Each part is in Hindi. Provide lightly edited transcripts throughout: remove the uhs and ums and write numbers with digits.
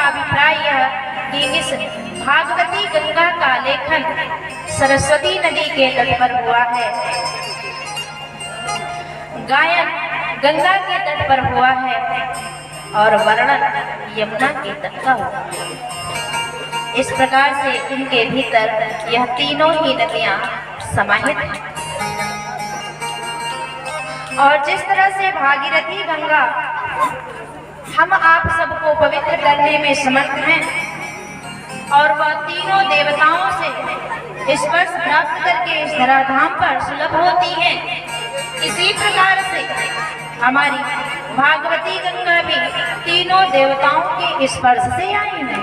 अभिप्राय यह कि इस भागवती गंगा का लेखन सरस्वती नदी के तट पर हुआ है, गायन गंगा के तट पर हुआ है और वर्णन यमुना के तट का हुआ है। इस प्रकार से इनके भीतर यह तीनों ही नदियां समाहित हैं। और जिस तरह से भागीरथी गंगा हम आप सबको पवित्र करने में समर्थ हैं और वह तीनों देवताओं से स्पर्श प्राप्त करके इस धराधाम पर सुलभ होती हैं, इसी प्रकार से हमारी भागवती गंगा भी तीनों देवताओं के स्पर्श से आई है।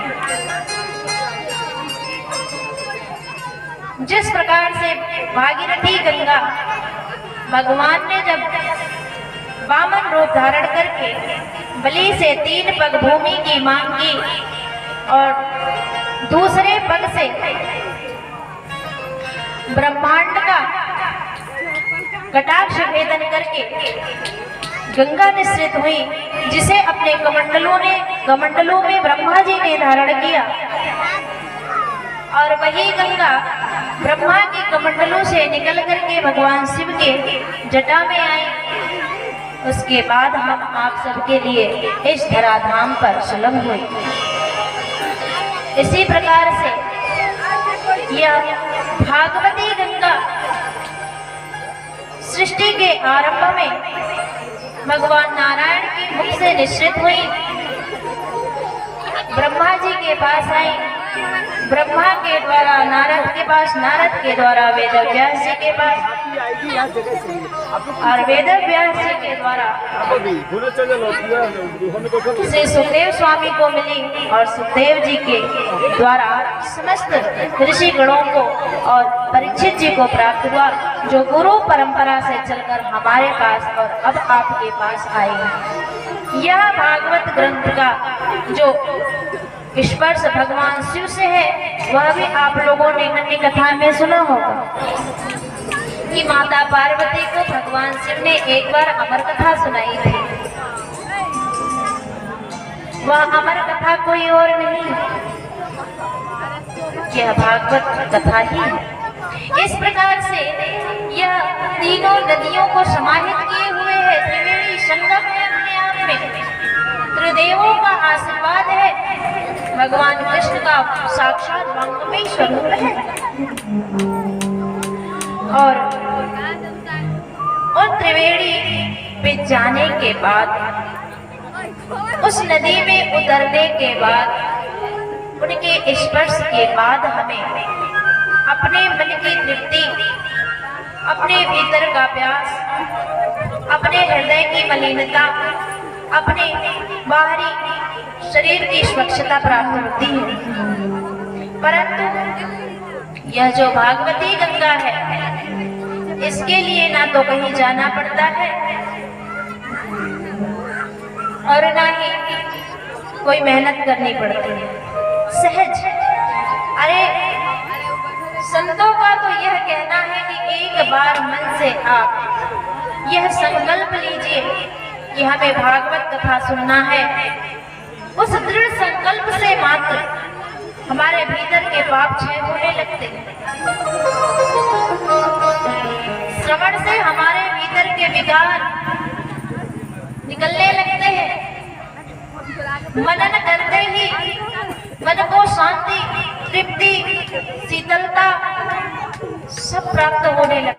जिस प्रकार से भागीरथी गंगा भगवान ने जब वामन रूप धारण करके बलि से 3 पग भूमि की मांग की और दूसरे पग से ब्रह्मांड का कटाक्ष भेदन करके गंगा निश्चित हुई, जिसे अपने कमंडलों में ब्रह्मा जी ने धारण किया और वही गंगा ब्रह्मा के कमंडलों से निकल करके भगवान शिव के जटा में आई। उसके बाद हम आप सबके लिए इस धराधाम पर सुलभ हुई। इसी प्रकार से यह भागवती गंगा सृष्टि के आरंभ में भगवान नारायण के मुख से निश्चित हुई, ब्रह्मा जी के पास आई, ब्रह्मा के द्वारा नारद के पास, नारद के द्वारा वेद व्यास जी के पास और वेद व्यास जी के द्वारा से सुखदेव स्वामी को मिली और सुखदेव जी के द्वारा समस्त ऋषि गणों को और परीक्षित जी को प्राप्त हुआ, जो गुरु परंपरा से चलकर हमारे पास और अब आपके पास आए हैं। यह भागवत ग्रंथ का जो स्पर्श भगवान शिव से है वह भी आप लोगों ने अन्य कथा में सुना होगा कि माता पार्वती को भगवान शिव ने एक बार अमर कथा सुनाई थी। वह अमर कथा कोई और नहीं, यह भागवत कथा ही है। इस प्रकार से यह तीनों नदियों को समाहित किए हुए है। त्रिवेणी संगम है, अपने आप में त्रिदेवों का आशीर्वाद है, भगवान कृष्ण का साक्षात वांगमय स्वरूप है। और उन त्रिवेणी पे जाने के बाद, उस नदी में उतरने के बाद, उनके स्पर्श के बाद हमें अपने मन की तृप्ति, अपने भीतर का प्यास, अपने हृदय की मलिनता, अपने बाहरी शरीर की स्वच्छता प्राप्त होती है। परंतु यह जो भागवती गंगा है, इसके लिए ना तो कहीं जाना पड़ता है और ना ही कोई मेहनत करनी पड़ती है, सहज। अरे संतों का तो यह कहना है कि एक बार मन से आप यह संकल्प लीजिए कि हमें भागवत कथा सुनना है, उस दृढ़ संकल्प से मात्र हमारे भीतर के पाप क्षय होने लगते हैं। श्रवण से हमारे भीतर के विकार निकलने लगते हैं। मनन करते ही मन को शांति, तृप्ति, शीतलता सब प्राप्त होने लगती है।